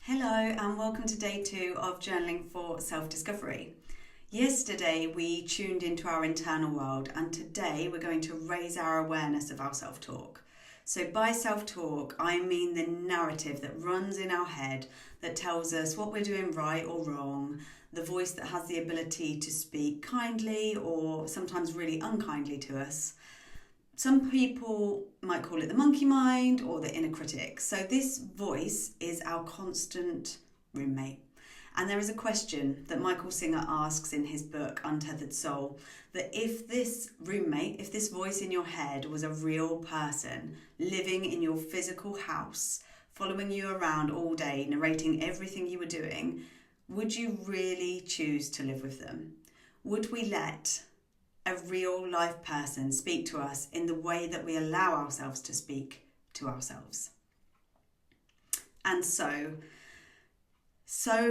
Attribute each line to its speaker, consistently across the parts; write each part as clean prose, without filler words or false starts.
Speaker 1: Hello and welcome to day 2 of Journaling for Self-Discovery. Yesterday we tuned into our internal world and today we're going to raise our awareness of our self-talk. So by self-talk I mean the narrative that runs in our head that tells us what we're doing right or wrong, the voice that has the ability to speak kindly or sometimes really unkindly to us. Some people might call it the monkey mind or the inner critic. So this voice is our constant roommate. And there is a question that Michael Singer asks in his book, Untethered Soul, that if this roommate, if this voice in your head was a real person living in your physical house, following you around all day, narrating everything you were doing, would you really choose to live with them? Would we let a real life person speak to us in the way that we allow ourselves to speak to ourselves? And so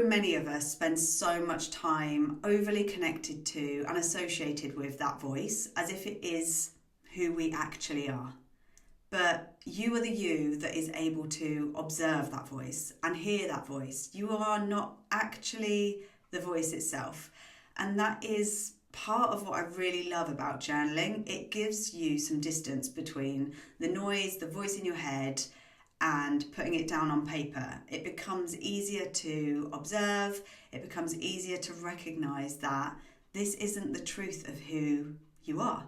Speaker 1: many of us spend so much time overly connected to and associated with that voice as if it is who we actually are. But you are the you that is able to observe that voice and hear that voice. You are not actually the voice itself. And that is part of what I really love about journaling. It gives you some distance between the noise, the voice in your head, and putting it down on paper. It becomes easier to observe. It becomes easier to recognize that this isn't the truth of who you are.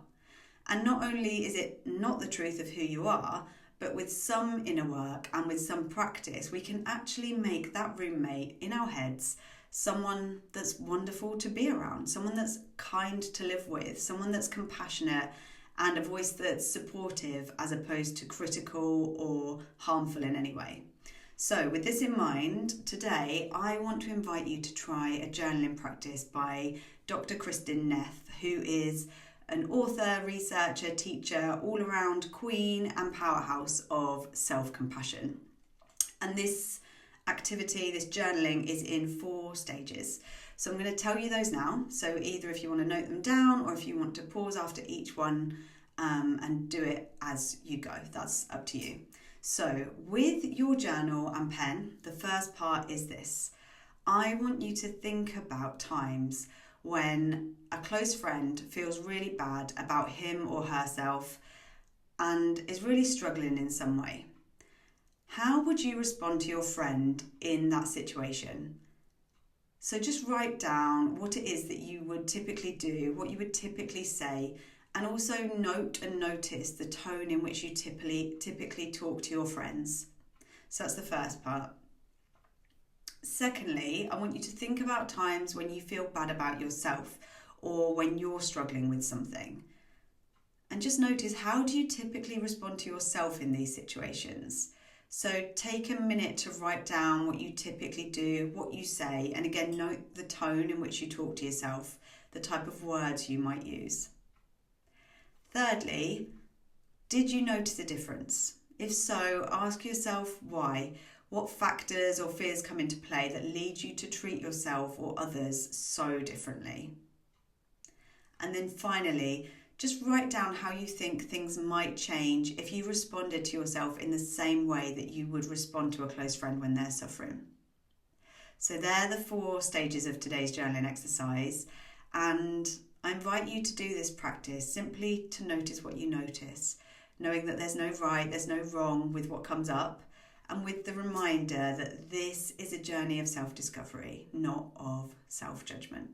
Speaker 1: And not only is it not the truth of who you are, but with some inner work and with some practice, we can actually make that roommate in our heads someone that's wonderful to be around, someone that's kind to live with, someone that's compassionate, and a voice that's supportive as opposed to critical or harmful in any way. So with this in mind, today I want to invite you to try a journaling practice by Dr. Kristin Neff, who is an author, researcher, teacher, all-around queen and powerhouse of self-compassion. And this activity, this journaling, is in 4 stages. So I'm going to tell you those now. So either if you want to note them down or if you want to pause after each one and do it as you go, that's up to you. So with your journal and pen, the first part is this. I want you to think about times when a close friend feels really bad about him or herself and is really struggling in some way. How would you respond to your friend in that situation? So just write down what it is that you would typically do, what you would typically say, and also note and notice the tone in which you typically talk to your friends. So that's the first part. Secondly, I want you to think about times when you feel bad about yourself or when you're struggling with something. And just notice, how do you typically respond to yourself in these situations? So take a minute to write down what you typically do, what you say, and again, note the tone in which you talk to yourself, the type of words you might use. Thirdly, did you notice a difference? If so, ask yourself why. What factors or fears come into play that lead you to treat yourself or others so differently? And then finally, just write down how you think things might change if you responded to yourself in the same way that you would respond to a close friend when they're suffering. So they're the 4 stages of today's journaling exercise, and I invite you to do this practice simply to notice what you notice, knowing that there's no right, there's no wrong with what comes up, and with the reminder that this is a journey of self-discovery, not of self-judgment.